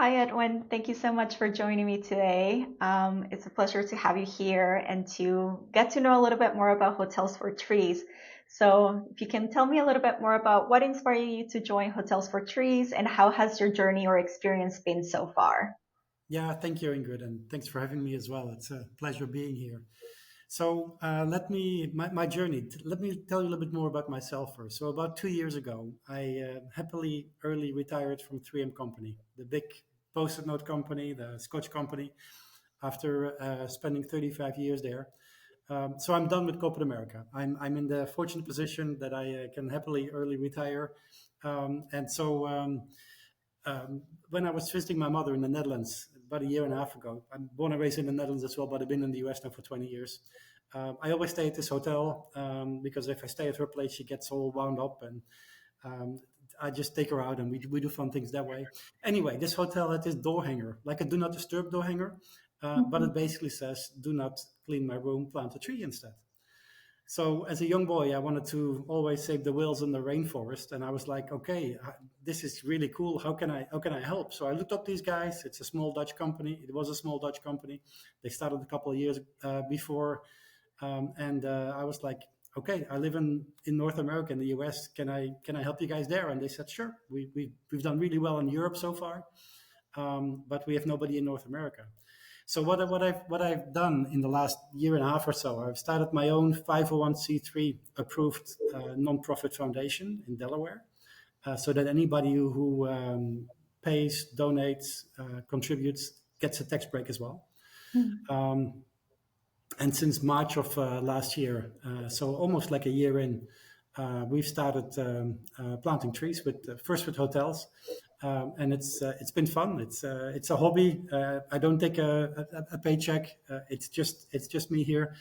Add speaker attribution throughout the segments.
Speaker 1: Hi, Edwin. Thank you so much for joining me today. It's a pleasure to have you here and to get to know a little bit more about Hotels for Trees. So, if you can tell me a little bit more about what inspired you to join Hotels for Trees and how has your journey or experience been so far?
Speaker 2: Yeah, thank you, Ingrid, and thanks for having me as well. It's a pleasure being here. So, my journey. Let me tell you a little bit more about myself first. So, about 2 years ago, I happily early retired from 3M Company, the big post-it note company, the Scotch company, after spending 35 years there. So, I'm done with corporate America. I'm in the fortunate position that I can happily early retire. When I was visiting my mother in the Netherlands about a year and a half ago, I'm born and raised in the Netherlands as well, but I've been in the US now for 20 years. I always stay at this hotel because if I stay at her place, she gets all wound up, and um, I just take her out and we do fun things that way. Anyway, this hotel had this door hanger, like a do not disturb door hanger, but
Speaker 1: Mhm.
Speaker 2: it basically says, do not clean my room, plant a tree instead. So as a young boy, I wanted to always save the whales in the rainforest, and I was like, okay, this is really cool. How can I help? So I looked up these guys. It's a small Dutch company. It was a small Dutch company. They started a couple of years before, and I was like, okay, I live in North America, in the US. Can I help you guys there? And they said, sure. We've done really well in Europe so far, but we have nobody in North America. So what I've done in the last year and a half or so, I've started my own 501c3 approved nonprofit foundation in Delaware, so that anybody who pays, donates, contributes gets a tax break as well. And since March of last year, so almost like a year in, we've started planting trees with first with hotels, and it's been fun. It's a hobby. I don't take a paycheck. It's just me here,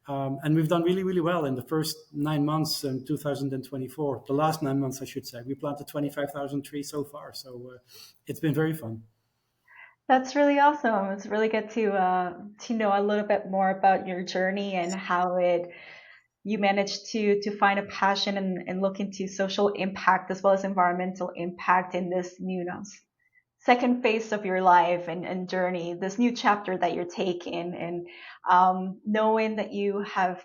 Speaker 2: and we've done really really well in the first 9 months in 2024. The last 9 months, I should say, we planted 25,000 trees so far. So it's been very fun.
Speaker 1: That's really awesome. It's really good to know a little bit more about your journey and how it you managed to find a passion and look into social impact as well as environmental impact in this second phase of your life and journey, this new chapter that you're taking, and knowing that you have,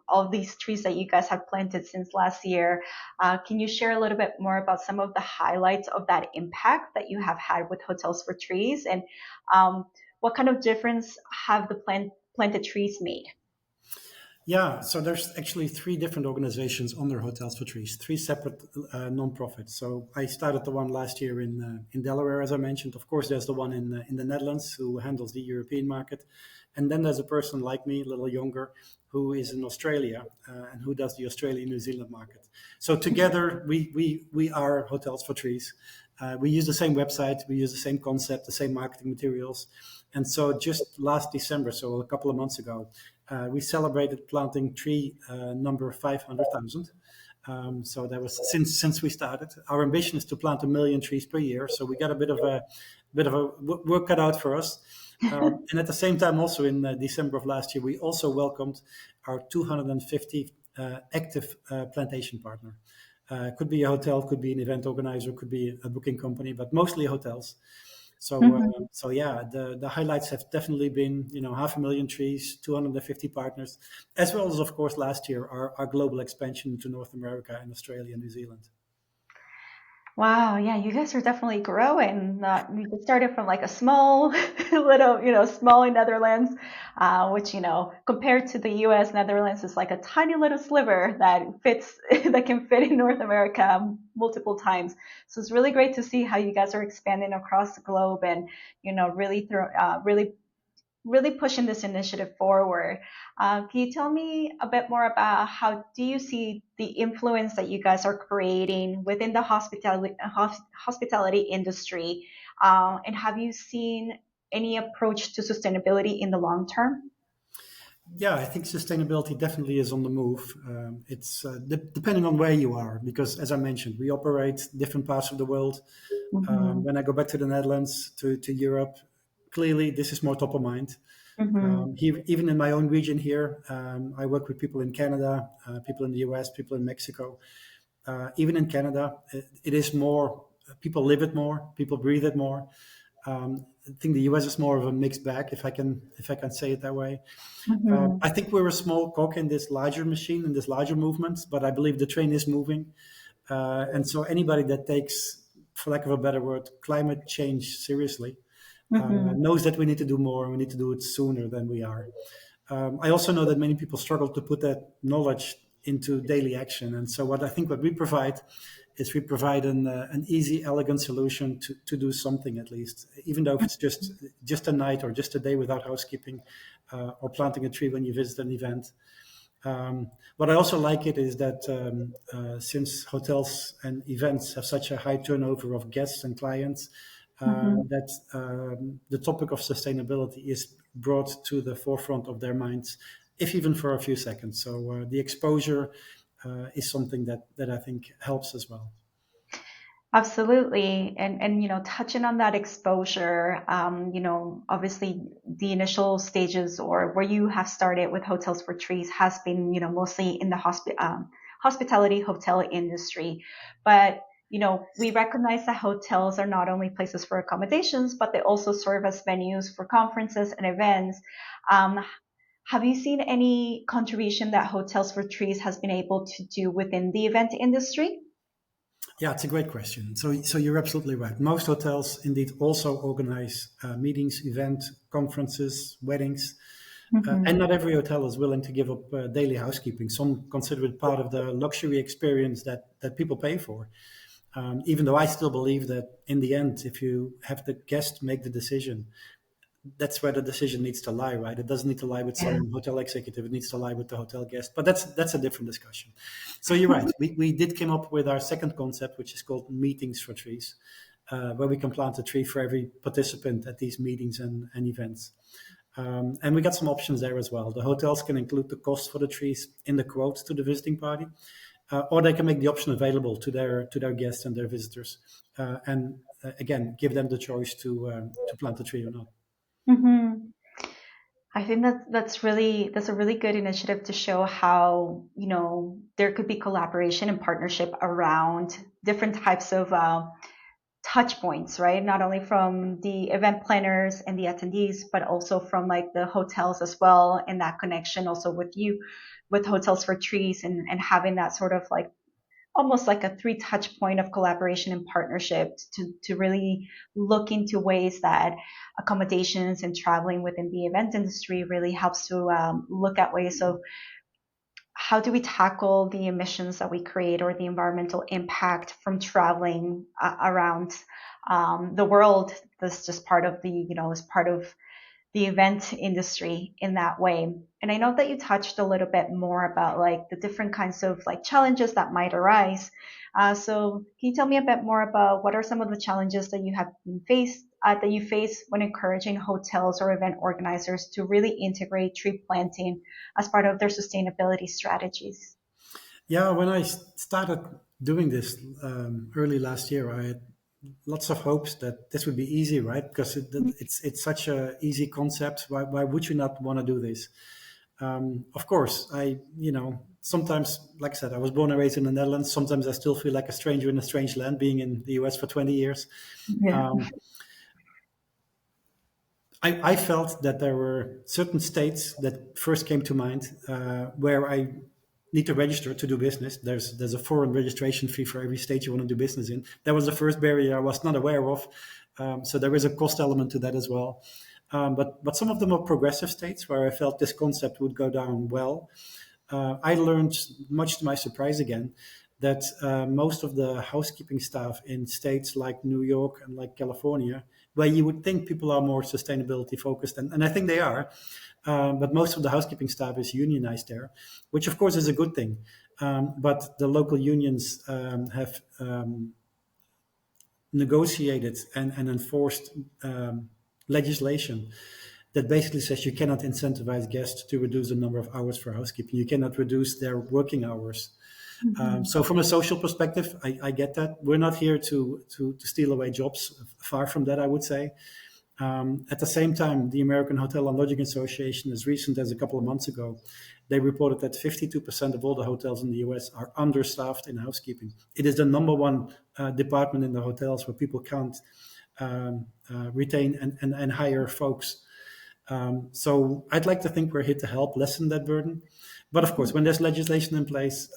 Speaker 1: all these trees that you guys have planted since last year. Can you share a little bit more about some of the highlights of that impact that you have had with Hotels for Trees, and what kind of difference have the planted trees made?
Speaker 2: Yeah, so there's actually three different organizations under Hotels for Trees, three separate non-profits. So I started the one last year in Delaware, as I mentioned. Of course, there's the one in the Netherlands who handles the European market, and then there's a person like me, a little younger, who is in Australia and who does the Australia New Zealand market. So together, we are Hotels for Trees. We use the same website, we use the same concept, the same marketing materials. And so just last December, so a couple of months ago, we celebrated planting tree number 500,000. So that was since we started. Our ambition is to plant 1 million trees per year. So we got a bit of a work cut out for us. And at the same time, also in December of last year, we also welcomed our 250 active plantation partner. Could be a hotel, could be an event organizer, could be a booking company, but mostly hotels. So yeah, the highlights have definitely been 500,000 trees, 250 partners, as well as of course last year our global expansion to North America and Australia and New Zealand.
Speaker 1: Wow, yeah, you guys are definitely growing. You just started from like a small, little, small in Netherlands, which, compared to the U.S., Netherlands is like a tiny little sliver that fits, that can fit in North America multiple times. So it's really great to see how you guys are expanding across the globe and, really pushing this initiative forward. Can you tell me a bit more about how do you see the influence that you guys are creating within the hospitality industry? And have you seen any approach to sustainability in the long term?
Speaker 2: Yeah, I think sustainability definitely is on the move. It's depending on where you are, because as I mentioned, we operate different parts of the world.
Speaker 1: Hmm.
Speaker 2: When I go back to the Netherlands, to Europe, clearly this is more top of mind.
Speaker 1: Hmm.
Speaker 2: Here, even in my own region here, I work with people in Canada, people in the US, people in Mexico. Even in Canada, it is more, people live it more, people breathe it more. I think the US is more of a mixed bag, if I can say it that way.
Speaker 1: Hmm.
Speaker 2: I think we're a small cog in this larger machine, in this larger movement, but I believe the train is moving. And so anybody that takes, for lack of a better word, climate change seriously
Speaker 1: Hmm.
Speaker 2: knows that we need to do more and we need to do it sooner than we are. I also know that many people struggle to put that knowledge into daily action. And so what we provide is we provide an easy, elegant solution to do something at least, even though if it's just a night or just a day without housekeeping or planting a tree when you visit an event. What I also like it is that since hotels and events have such a high turnover of guests and clients,
Speaker 1: Hmm.
Speaker 2: that the topic of sustainability is brought to the forefront of their minds, if even for a few seconds. So the exposure is something that I think helps as well.
Speaker 1: Absolutely. And touching on that exposure, obviously the initial stages or where you have started with Hotels for Trees has been, mostly in the hospitality hotel industry. But, we recognize that hotels are not only places for accommodations, but they also serve as venues for conferences and events. Um, have you seen any contribution that Hotels for Trees has been able to do within the event industry?
Speaker 2: Yeah, it's a great question. So you're absolutely right. Most hotels indeed also organize meetings, events, conferences, weddings, and
Speaker 1: Hmm.
Speaker 2: not every hotel is willing to give up daily housekeeping. Some consider it part of the luxury experience that people pay for. Even though I still believe that in the end, if you have the guest make the decision, that's where the decision needs to lie, right? It doesn't need to lie with
Speaker 1: Yeah.
Speaker 2: some hotel executive. It needs to lie with the hotel guest. But that's a different discussion. So you're right. We did come up with our second concept, which is called meetings for trees, where we can plant a tree for every participant at these meetings and events. And we got some options there as well. The hotels can include the cost for the trees in the quote to the visiting party, or they can make the option available to their guests and their visitors, and again give them the choice to plant a tree or not.
Speaker 1: Hmm. I think that's a really good initiative to show how there could be collaboration and partnership around different types of touch points, right? Not only from the event planners and the attendees, but also from like the hotels as well, and that connection also with you, with Hotels for Trees, and having that sort of like almost like a three touch point of collaboration and partnership to really look into ways that accommodations and traveling within the event industry really helps to look at ways of how do we tackle the emissions that we create or the environmental impact from traveling around the world. That's just part of the, as part of the event industry in that way. And I know that you touched a little bit more about like the different kinds of like challenges that might arise. So can you tell me a bit more about what are some of the challenges that you have been faced that you face when encouraging hotels or event organizers to really integrate tree planting as part of their sustainability strategies?
Speaker 2: Yeah, when I started doing this early last year, I had lots of hopes that this would be easy, right? Because it's such a easy concept. Why would you not want to do this? Of course, sometimes, like I said, I was born and raised in the Netherlands. Sometimes I still feel like a stranger in a strange land, being in the US for 20 years.
Speaker 1: Yeah.
Speaker 2: I felt that there were certain states that first came to mind where I need to register to do business. There's a foreign registration fee for every state you want to do business in. That was the first barrier I was not aware of. So there is a cost element to that as well. But some of them are progressive states where I felt this concept would go down well. I learned, much to my surprise again, that most of the housekeeping staff in states like New York and like California, where you would think people are more sustainability focused, and I think they are, but most of the housekeeping staff is unionized there, which of course is a good thing. But the local unions have negotiated and enforced legislation that basically says you cannot incentivize guests to reduce the number of hours for housekeeping. You cannot reduce their working hours.
Speaker 1: Mhm.
Speaker 2: So from a social perspective, I get that. We're not here to steal away jobs. Far from that, I would say. At the same time, the American Hotel and Lodging Association, as recent as a couple of months ago, they reported that 52% of all the hotels in the US are understaffed in housekeeping. It is the number one department in the hotels where people can't retain and hire folks. So I'd like to think we're here to help lessen that burden. But of course, when there's legislation in place,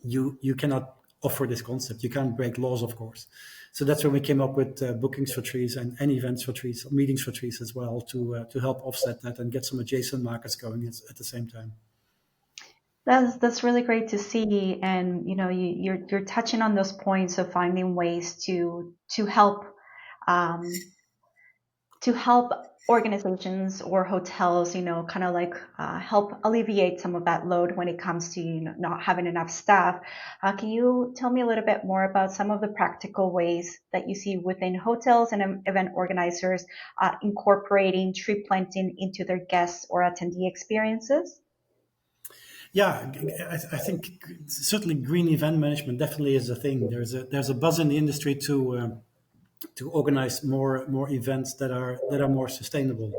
Speaker 2: you cannot offer this concept. You can't break laws, of course. So that's when we came up with bookings for trees and events for trees, meetings for trees as well, to help offset that and get some adjacent markets going at the same time.
Speaker 1: That's really great to see, and you're touching on those points of finding ways um, to help organizations or hotels, kind of like help alleviate some of that load when it comes to not having enough staff. Can you tell me a little bit more about some of the practical ways that you see within hotels and event organizers incorporating tree planting into their guests or attendee experiences?
Speaker 2: Yeah, I think certainly green event management definitely is a thing. There's a buzz in the industry to organize more events that are more sustainable.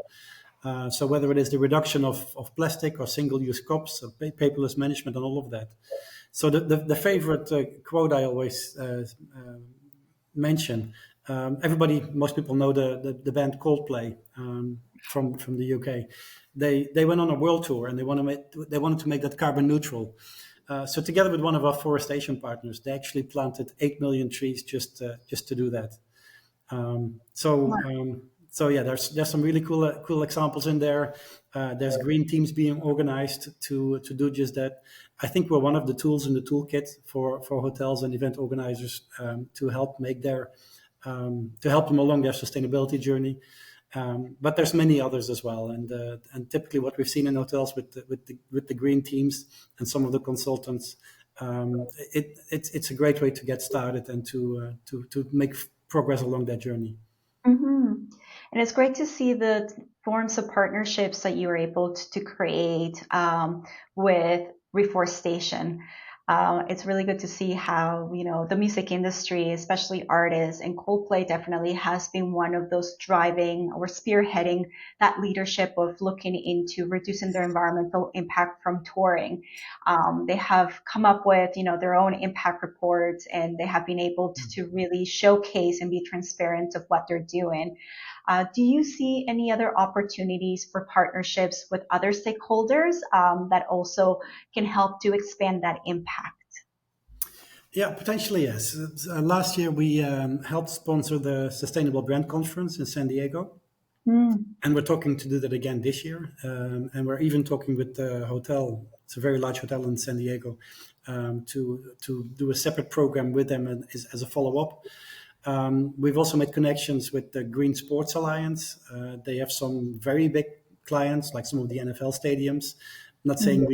Speaker 2: So whether it is the reduction of plastic or single-use cups, or paperless management, and all of that. So the favorite quote I always mention. Most people know the band Coldplay from the UK. They went on a world tour and they wanted to make that carbon neutral. So together with one of our forestation partners, they actually planted 8 million trees just to do that. So yeah, there's some really cool examples in there. There's green teams being organized to do just that. I think we're one of the tools in the toolkit for hotels and event organizers to help to help them along their sustainability journey. But there's many others as well, and typically what we've seen in hotels with the green teams and some of the consultants, it's a great way to get started and to make progress along that journey.
Speaker 1: Hmm. And it's great to see the forms of partnerships that you were able to create with reforestation. It's really good to see how, the music industry, especially artists, and Coldplay definitely has been one of those driving or spearheading that leadership of looking into reducing their environmental impact from touring. They have come up with, their own impact reports, and they have been able to really showcase and be transparent of what they're doing. Do you see any other opportunities for partnerships with other stakeholders that also can help to expand that impact?
Speaker 2: Yeah, potentially yes. Last year we helped sponsor the Sustainable Brand Conference in San Diego,
Speaker 1: Mm.
Speaker 2: and we're talking to do that again this year. And we're even talking with the hotel. It's a very large hotel in San Diego, to do a separate program with them as a follow up. We've also made connections with the Green Sports Alliance. They have some very big clients, like some of the NFL stadiums. I'm not saying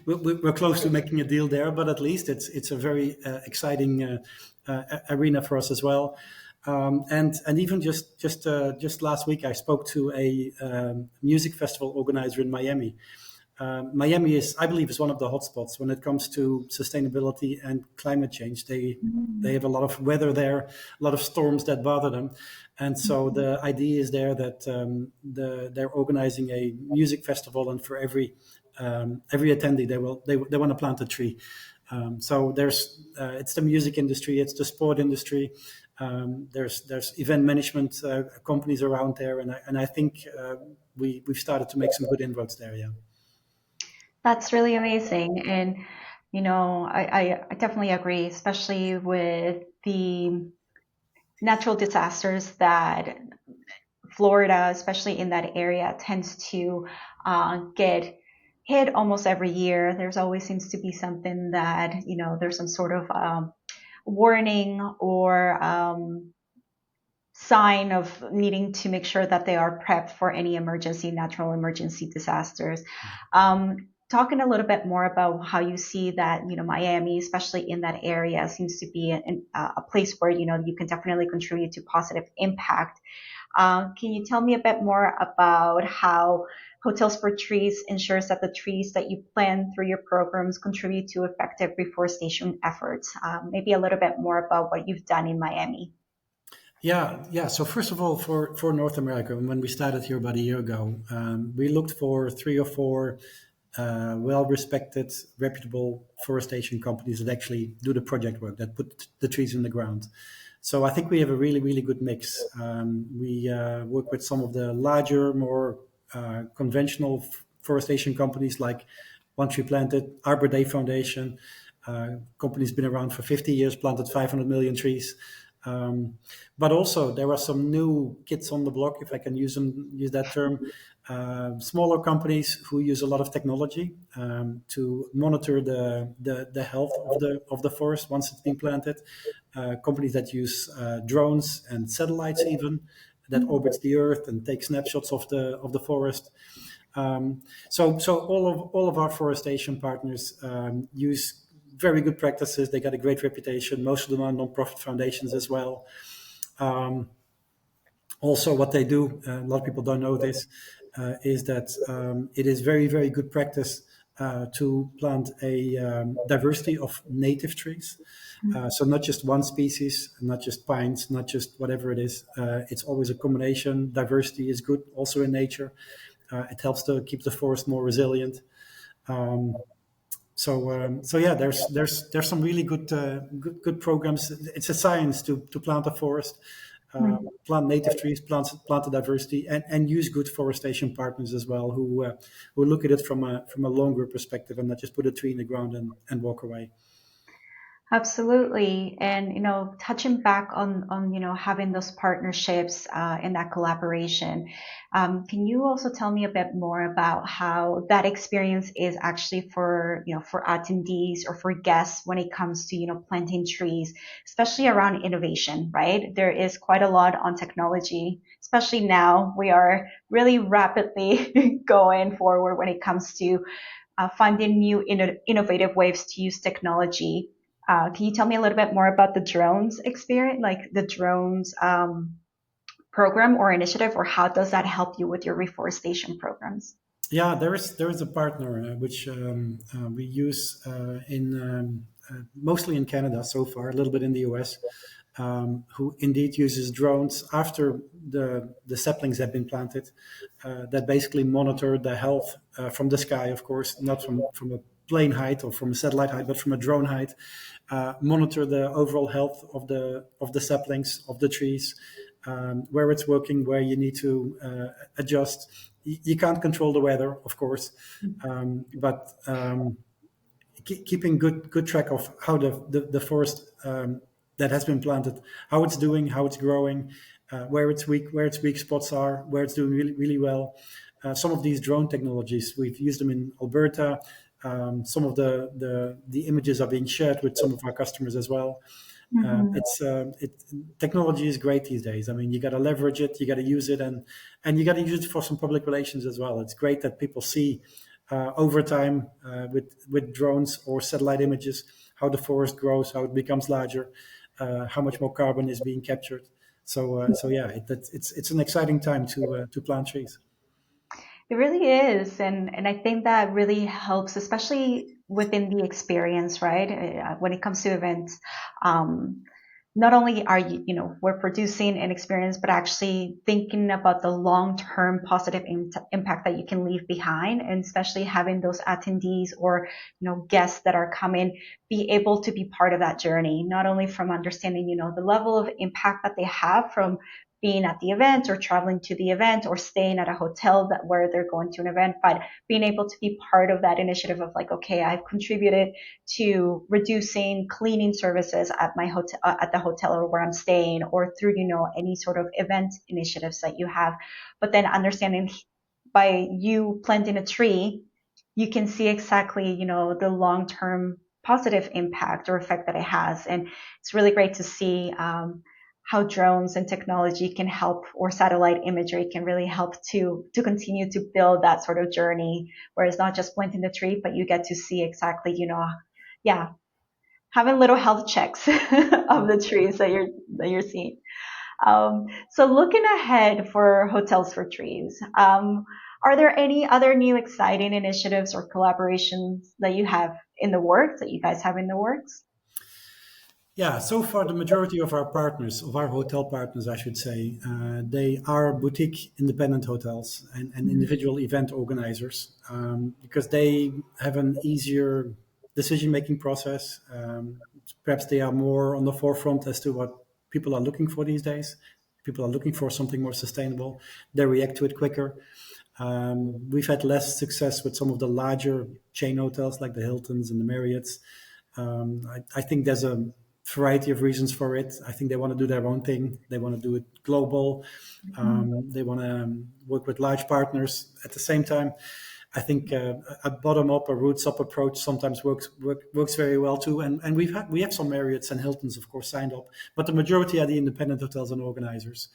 Speaker 2: we're close to making a deal there, but at least it's a very exciting arena for us as well. And even just last week, I spoke to a music festival organizer in Miami. Miami I believe, is one of the hotspots when it comes to sustainability and climate change. They have a lot of weather there, a lot of storms that bother them, and so the idea is there that they're organizing a music festival, and for every attendee, they want to plant a tree. So it's the music industry, it's the sport industry. There's event management companies around there, and I think we've started to make some good inroads there. Yeah.
Speaker 1: That's really amazing. And, I definitely agree, especially with the natural disasters that Florida, especially in that area, tends to get hit almost every year. There's always seems to be something that, there's some sort of warning or sign of needing to make sure that they are prepped for any natural emergency disasters. Talking a little bit more about how you see that, Miami, especially in that area, seems to be a place where, you can definitely contribute to positive impact. Can you tell me a bit more about how Hotels for Trees ensures that the trees that you plant through your programs contribute to effective reforestation efforts? Maybe a little bit more about what you've done in Miami.
Speaker 2: Yeah. So first of all, for North America, when we started here about a year ago, we looked for three or four well-respected, reputable forestation companies that actually do the project work, that put the trees in the ground. So I think we have a really, really good mix. We work with some of the larger, more conventional forestation companies like One Tree Planted, Arbor Day Foundation. Company's been around for 50 years, planted 500 million trees. But also there are some new kids on the block, if I can use that term, smaller companies who use a lot of technology to monitor the health of the forest once it's been planted. Companies that use drones and satellites even that orbits the earth and take snapshots of the forest. So all of our forestation partners use very good practices. They got a great reputation. Most of them are non-profit foundations as well. Um, Also, what they do, a lot of people don't know this, is that it is very, very good practice to plant a diversity of native trees. So not just one species, not just pines, not just whatever it is. It's always a combination. Diversity is good also in nature. It helps to keep the forest more resilient. So yeah, there's some really good programs. It's a science to plant a forest, plant native trees, plant the diversity, and use good forestation partners as well who look at it from a longer perspective and not just put a tree in the ground and walk away.
Speaker 1: Absolutely. And, touching back on, having those partnerships and that collaboration, can you also tell me a bit more about how that experience is actually for attendees or for guests when it comes to, planting trees, especially around innovation, right? There is quite a lot on technology, especially now we are really rapidly going forward when it comes to finding new innovative ways to use technology. Can you tell me a little bit more about the drones experience, like the drones program or initiative, or how does that help you with your reforestation programs?
Speaker 2: Yeah, there is a partner which we use in mostly in Canada so far, a little bit in the US, who indeed uses drones after the saplings have been planted, that basically monitor the health from the sky, of course, not from a plane height or from a satellite height, but from a drone height. Monitor the overall health of the saplings of the trees, where it's working, where you need to adjust. You can't control the weather, of course, but keeping good track of how the forest that has been planted, how it's doing, how it's growing, where its weak spots are, where it's doing really really well. Some of these drone technologies, we've used them in Alberta. Some of the images are being shared with some of our customers as well.
Speaker 1: Hmm.
Speaker 2: Technology is great these days. I mean, you got to leverage it, you got to use it, and you got to use it for some public relations as well. It's great that people see over time with drones or satellite images how the forest grows, how it becomes larger, how much more carbon is being captured. So yeah, it's an exciting time to plant trees.
Speaker 1: It really is, and I think that really helps, especially within the experience, right? When it comes to events, um, not only are we're producing an experience, but actually thinking about the long-term positive impact that you can leave behind, and especially having those attendees or guests that are coming be able to be part of that journey, not only from understanding the level of impact that they have from being at the event or traveling to the event or staying at a hotel that where they're going to an event, but being able to be part of that initiative of like, okay, I've contributed to reducing cleaning services at my hotel, at the hotel or where I'm staying, or through any sort of event initiatives that you have. But then understanding by you planting a tree, you can see exactly the long term positive impact or effect that it has, and it's really great to see. How drones and technology can help, or satellite imagery can really help to continue to build that sort of journey, where it's not just planting the tree, but you get to see exactly, yeah, having little health checks of the trees that you're seeing. So looking ahead for hotels for trees, are there any other new exciting initiatives or collaborations that you have in the works, that you guys have in the works?
Speaker 2: Yeah, so far the majority of our partners, of our hotel partners, I should say, they are boutique independent hotels and individual event organizers because they have an easier decision-making process. Perhaps they are more on the forefront as to what people are looking for these days. People are looking for something more sustainable. They react to it quicker. We've had less success with some of the larger chain hotels like the Hiltons and the Marriotts. I think there's a variety of reasons for it. I think they want to do their own thing. They want to do it global.
Speaker 1: Mhm.
Speaker 2: They want to work with large partners. At the same time, I think a bottom up, a roots up approach sometimes works very well too. And we have some Marriotts and Hiltons, of course, signed up, but the majority are the independent hotels and organizers.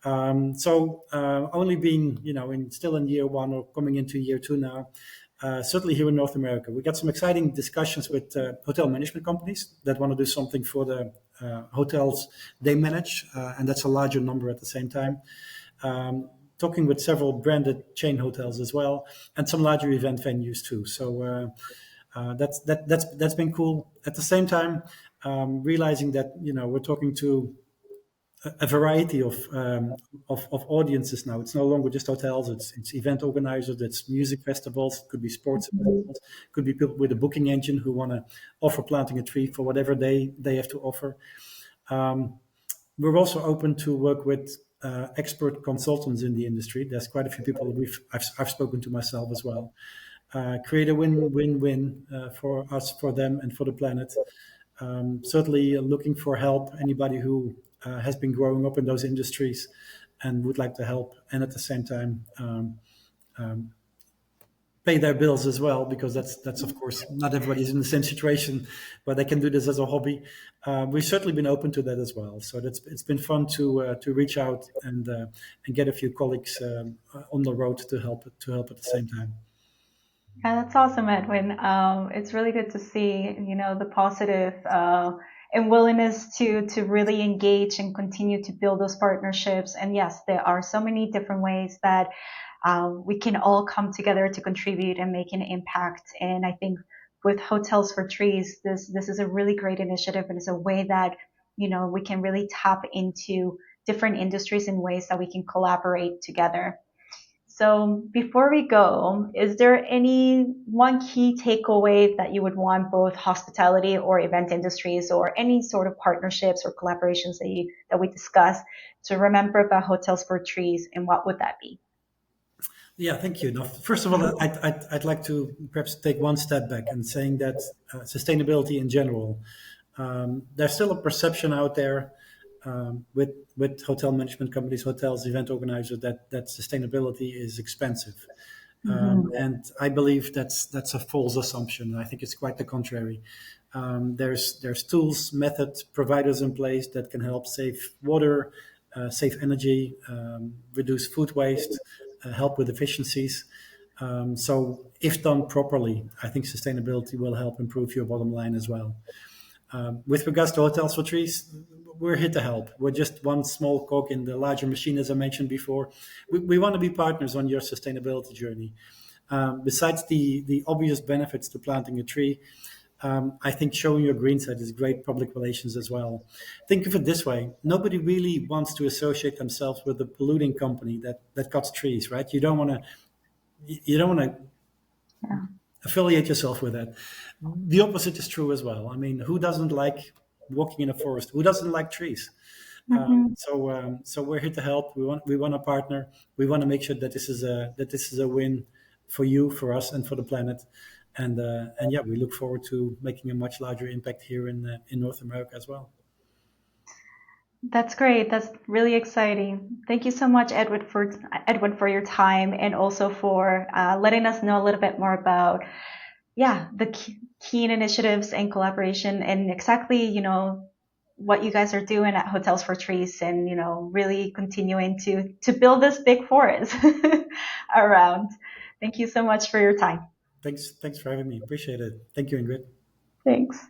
Speaker 2: Only being, still in year one or coming into year two now, certainly here in North America, we got some exciting discussions with hotel management companies that want to do something for the hotels they manage, and that's a larger number at the same time. Talking with several branded chain hotels as well, and some larger event venues too. So that's been cool. At the same time, realizing that we're talking to a variety of audiences now. It's no longer just hotels. It's event organizers. It's music festivals. It could be sports
Speaker 1: Mhm.
Speaker 2: festivals. It could be people with a booking engine who want to offer planting a tree for whatever they have to offer. We're also open to work with expert consultants in the industry. There's quite a few people I've spoken to myself as well. Create a win-win-win for us, for them, and for the planet. Certainly looking for help. Anybody who has been growing up in those industries and would like to help, and at the same time pay their bills as well, because that's of course not everybody's in the same situation, but they can do this as a hobby. We've certainly been open to that as well. So it's been fun to reach out and get a few colleagues on the road to help at the same time.
Speaker 1: Yeah, that's awesome, Edwin. It's really good to see, the positive and willingness to really engage and continue to build those partnerships. And yes, there are so many different ways that we can all come together to contribute and make an impact. And I think with Hotels for Trees, this is a really great initiative, and it's a way that we can really tap into different industries in ways that we can collaborate together. So before we go, is there any one key takeaway that you would want both hospitality or event industries or any sort of partnerships or collaborations that we discussed to remember about Hotels for Trees, and what would that be?
Speaker 2: Yeah, thank you. Now, first of all, I'd like to perhaps take one step back and saying that sustainability in general, there's still a perception out there with hotel management companies, hotels, event organizers that sustainability is expensive.
Speaker 1: Mhm.
Speaker 2: And I believe that's a false assumption. I think it's quite the contrary. There's tools, methods, providers in place that can help save water, save energy, reduce food waste, help with efficiencies. So if done properly, I think sustainability will help improve your bottom line as well. With regards to hotels for trees, we're here to help. We're just one small cog in the larger machine, as I mentioned before. We want to be partners on your sustainability journey. Besides the obvious benefits to planting a tree, I think showing your green side is great public relations as well. Think of it this way: nobody really wants to associate themselves with a polluting company that cuts trees, right? You don't want to
Speaker 1: Yeah.
Speaker 2: affiliate yourself with that. The opposite is true as well. I mean, who doesn't like walking in a forest? Who doesn't like trees?
Speaker 1: Mhm.
Speaker 2: So we're here to help. We want a partner. We want to make sure that this is a win for you, for us, and for the planet. And yeah, we look forward to making a much larger impact here in North America as well.
Speaker 1: That's great. That's really exciting. Thank you so much, Edwin, for your time, and also for letting us know a little bit more about, yeah, the keen initiatives and collaboration, and exactly, what you guys are doing at Hotels for Trees, and really continuing to build this big forest around. Thank you so much for your time.
Speaker 2: Thanks for having me. Appreciate it. Thank you, Ingrid.
Speaker 1: Thanks.